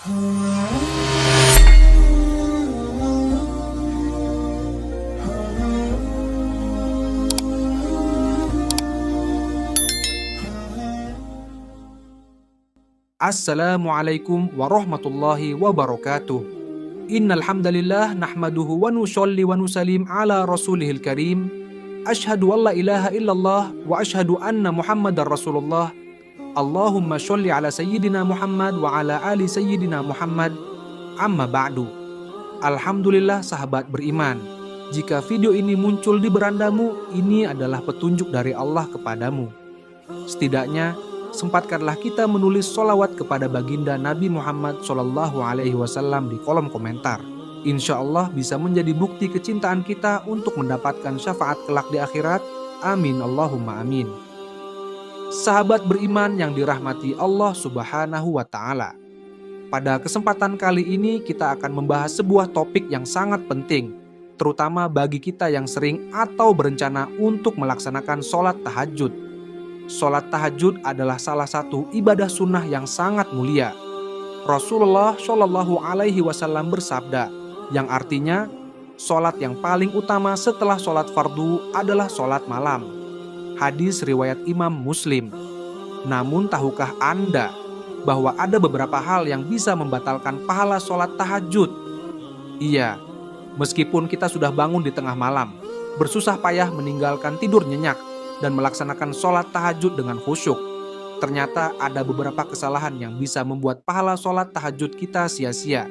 Assalamualaikum warahmatullahi wabarakatuh. Innal hamdalillah nahmaduhu wa nusholli wa nusallim ala rasulihil karim. Asyhadu an la ilaha illallah wa asyhadu anna Muhammadar Rasulullah. Allahumma sholli ala sayyidina Muhammad wa ala ali sayyidina Muhammad. Amma ba'du. Alhamdulillah sahabat beriman. Jika video ini muncul di berandamu, ini adalah petunjuk dari Allah kepadamu. Setidaknya sempatkanlah kita menulis sholawat kepada baginda Nabi Muhammad SAW di kolom komentar. Insya Allah bisa menjadi bukti kecintaan kita untuk mendapatkan syafaat kelak di akhirat. Amin Allahumma amin. Sahabat beriman yang dirahmati Allah Subhanahu wa Ta'ala. Pada kesempatan kali ini kita akan membahas sebuah topik yang sangat penting, terutama bagi kita yang sering atau berencana untuk melaksanakan sholat tahajud. Sholat tahajud adalah salah satu ibadah sunnah yang sangat mulia. Rasulullah Shallallahu Alaihi Wasallam bersabda, yang artinya sholat yang paling utama setelah sholat fardu adalah sholat malam. Hadis riwayat Imam Muslim. Namun tahukah Anda bahwa ada beberapa hal yang bisa membatalkan pahala sholat tahajud? Iya, meskipun kita sudah bangun di tengah malam, bersusah payah meninggalkan tidur nyenyak, dan melaksanakan sholat tahajud dengan khusyuk, ternyata ada beberapa kesalahan yang bisa membuat pahala sholat tahajud kita sia-sia.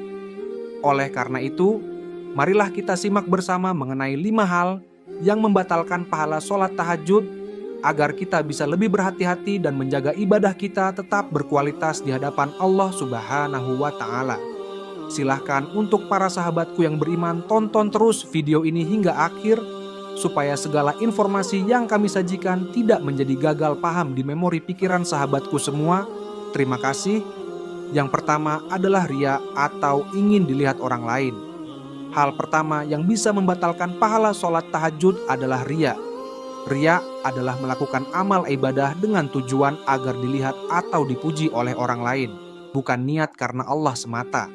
Oleh karena itu, marilah kita simak bersama mengenai 5 hal yang membatalkan pahala sholat tahajud agar kita bisa lebih berhati-hati dan menjaga ibadah kita tetap berkualitas di hadapan Allah Subhanahu wa Ta'ala. Silahkan untuk para sahabatku yang beriman, tonton terus video ini hingga akhir supaya segala informasi yang kami sajikan tidak menjadi gagal paham di memori pikiran sahabatku semua. Terima kasih. Yang pertama adalah riya atau ingin dilihat orang lain. Hal pertama yang bisa membatalkan pahala sholat tahajud adalah riya. Riya adalah melakukan amal ibadah dengan tujuan agar dilihat atau dipuji oleh orang lain, bukan niat karena Allah semata.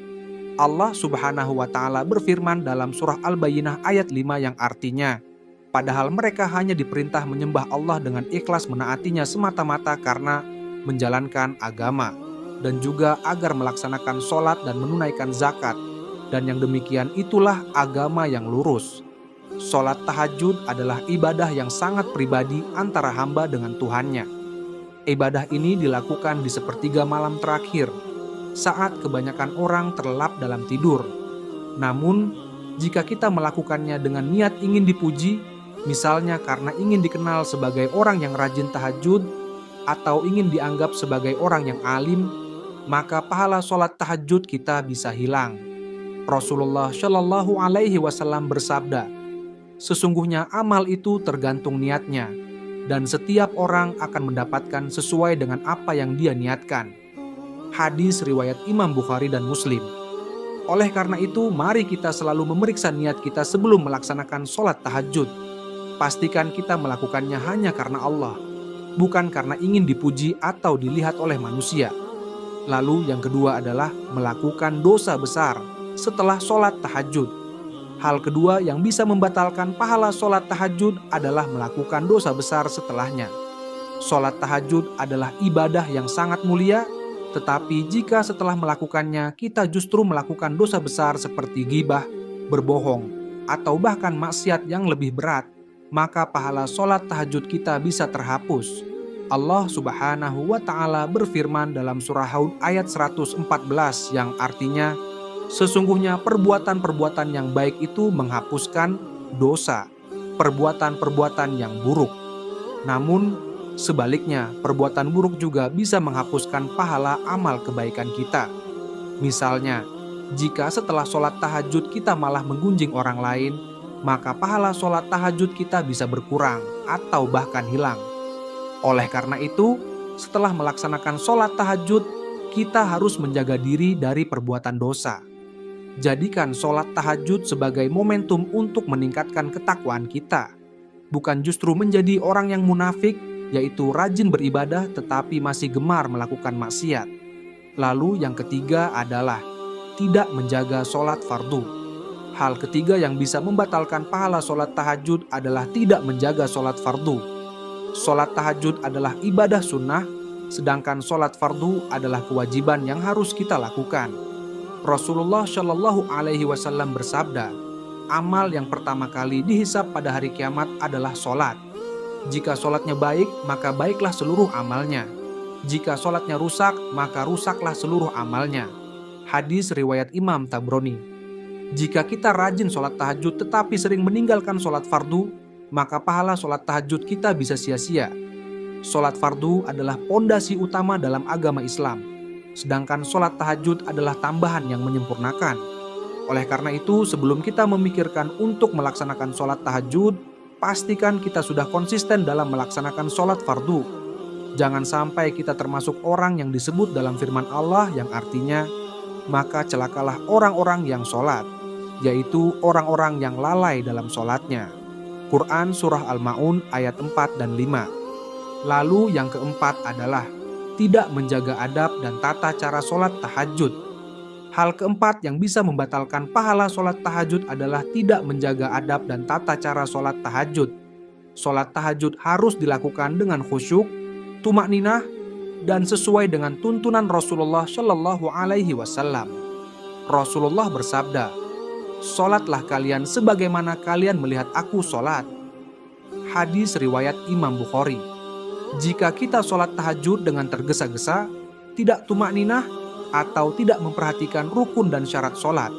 Allah Subhanahu wa Ta'ala berfirman dalam surah Al-Bayyinah ayat 5 yang artinya, padahal mereka hanya diperintah menyembah Allah dengan ikhlas menaatinya semata-mata karena menjalankan agama, dan juga agar melaksanakan sholat dan menunaikan zakat, dan yang demikian itulah agama yang lurus. Sholat tahajud adalah ibadah yang sangat pribadi antara hamba dengan Tuhannya. Ibadah ini dilakukan di sepertiga malam terakhir, saat kebanyakan orang terlelap dalam tidur. Namun, jika kita melakukannya dengan niat ingin dipuji, misalnya karena ingin dikenal sebagai orang yang rajin tahajud atau ingin dianggap sebagai orang yang alim, maka pahala sholat tahajud kita bisa hilang. Rasulullah Shallallahu Alaihi Wasallam bersabda, sesungguhnya amal itu tergantung niatnya, dan setiap orang akan mendapatkan sesuai dengan apa yang dia niatkan. Hadis riwayat Imam Bukhari dan Muslim. Oleh karena itu, mari kita selalu memeriksa niat kita sebelum melaksanakan sholat tahajud. Pastikan kita melakukannya hanya karena Allah, bukan karena ingin dipuji atau dilihat oleh manusia. Lalu yang kedua adalah melakukan dosa besar setelah sholat tahajud. Hal kedua yang bisa membatalkan pahala sholat tahajud adalah melakukan dosa besar setelahnya. Sholat tahajud adalah ibadah yang sangat mulia, tetapi jika setelah melakukannya kita justru melakukan dosa besar seperti ghibah, berbohong, atau bahkan maksiat yang lebih berat, maka pahala sholat tahajud kita bisa terhapus. Allah Subhanahu wa Ta'ala berfirman dalam surah Hud ayat 114 yang artinya, sesungguhnya perbuatan-perbuatan yang baik itu menghapuskan dosa, perbuatan-perbuatan yang buruk. Namun sebaliknya, perbuatan buruk juga bisa menghapuskan pahala amal kebaikan kita. Misalnya, jika setelah sholat tahajud kita malah menggunjing orang lain, maka pahala sholat tahajud kita bisa berkurang atau bahkan hilang. Oleh karena itu, setelah melaksanakan sholat tahajud, kita harus menjaga diri dari perbuatan dosa. Jadikan sholat tahajud sebagai momentum untuk meningkatkan ketakwaan kita, bukan justru menjadi orang yang munafik, yaitu rajin beribadah tetapi masih gemar melakukan maksiat. Lalu yang ketiga adalah tidak menjaga sholat fardu. Hal ketiga yang bisa membatalkan pahala sholat tahajud adalah tidak menjaga sholat fardu. Sholat tahajud adalah ibadah sunnah, sedangkan sholat fardu adalah kewajiban yang harus kita lakukan. Rasulullah Shallallahu Alaihi Wasallam bersabda, amal yang pertama kali dihisab pada hari kiamat adalah sholat. Jika sholatnya baik, maka baiklah seluruh amalnya. Jika sholatnya rusak, maka rusaklah seluruh amalnya. Hadis riwayat Imam Tabrani. Jika kita rajin sholat tahajud tetapi sering meninggalkan sholat fardu, maka pahala sholat tahajud kita bisa sia-sia. Sholat fardu adalah pondasi utama dalam agama Islam, sedangkan sholat tahajud adalah tambahan yang menyempurnakan. Oleh karena itu, sebelum kita memikirkan untuk melaksanakan sholat tahajud, pastikan kita sudah konsisten dalam melaksanakan sholat fardu. Jangan sampai kita termasuk orang yang disebut dalam firman Allah yang artinya, maka celakalah orang-orang yang sholat, yaitu orang-orang yang lalai dalam sholatnya. Quran Surah Al-Ma'un ayat 4 dan 5. Lalu yang keempat adalah tidak menjaga adab dan tata cara sholat tahajud. Hal keempat yang bisa membatalkan pahala sholat tahajud adalah tidak menjaga adab dan tata cara sholat tahajud. Sholat tahajud harus dilakukan dengan khusyuk, tumakninah, dan sesuai dengan tuntunan Rasulullah Shallallahu Alaihi Wasallam. Rasulullah bersabda, sholatlah kalian sebagaimana kalian melihat aku sholat. Hadis riwayat Imam Bukhari. Jika kita sholat tahajud dengan tergesa-gesa, tidak tumakninah, atau tidak memperhatikan rukun dan syarat sholat,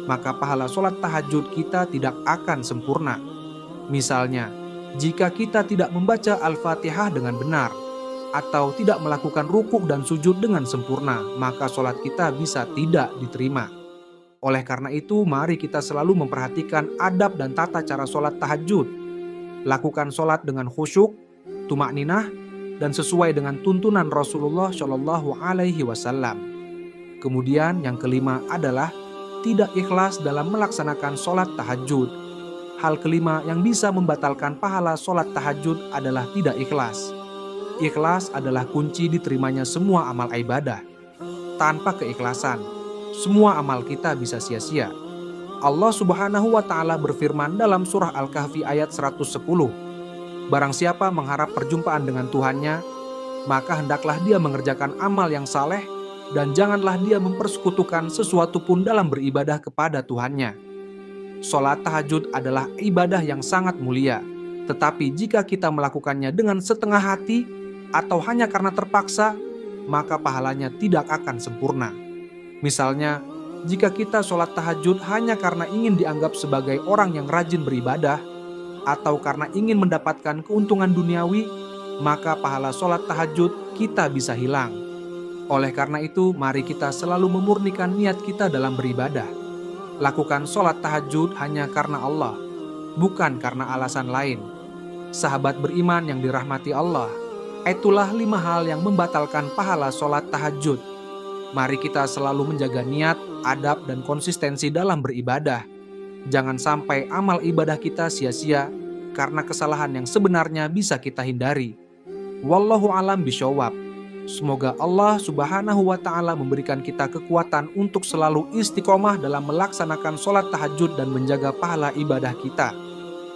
maka pahala sholat tahajud kita tidak akan sempurna. Misalnya, jika kita tidak membaca Al-Fatihah dengan benar, atau tidak melakukan rukuk dan sujud dengan sempurna, maka sholat kita bisa tidak diterima. Oleh karena itu, mari kita selalu memperhatikan adab dan tata cara sholat tahajud. Lakukan sholat dengan khusyuk, tumakninah, dan sesuai dengan tuntunan Rasulullah Shallallahu Alaihi Wasallam. Kemudian yang kelima adalah tidak ikhlas dalam melaksanakan sholat tahajud. Hal kelima yang bisa membatalkan pahala sholat tahajud adalah tidak ikhlas. Ikhlas adalah kunci diterimanya semua amal ibadah. Tanpa keikhlasan, semua amal kita bisa sia-sia. Allah Subhanahu wa Ta'ala berfirman dalam surah Al-Kahfi ayat 110. Barang siapa mengharap perjumpaan dengan Tuhannya, maka hendaklah dia mengerjakan amal yang saleh dan janganlah dia mempersekutukan sesuatu pun dalam beribadah kepada Tuhannya. Sholat tahajud adalah ibadah yang sangat mulia, tetapi jika kita melakukannya dengan setengah hati atau hanya karena terpaksa, maka pahalanya tidak akan sempurna. Misalnya, jika kita sholat tahajud hanya karena ingin dianggap sebagai orang yang rajin beribadah, atau karena ingin mendapatkan keuntungan duniawi, maka pahala sholat tahajud kita bisa hilang. Oleh karena itu, mari kita selalu memurnikan niat kita dalam beribadah. Lakukan sholat tahajud hanya karena Allah, bukan karena alasan lain. Sahabat beriman yang dirahmati Allah, itulah 5 hal yang membatalkan pahala sholat tahajud. Mari kita selalu menjaga niat, adab, dan konsistensi dalam beribadah. Jangan sampai amal ibadah kita sia-sia karena kesalahan yang sebenarnya bisa kita hindari. Wallahu alam bishawab. Semoga Allah Subhanahu wa Ta'ala memberikan kita kekuatan untuk selalu istiqomah dalam melaksanakan sholat tahajud dan menjaga pahala ibadah kita.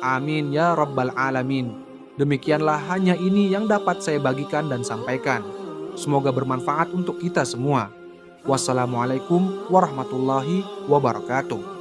Amin ya rabbal alamin. Demikianlah hanya ini yang dapat saya bagikan dan sampaikan. Semoga bermanfaat untuk kita semua. Wassalamualaikum warahmatullahi wabarakatuh.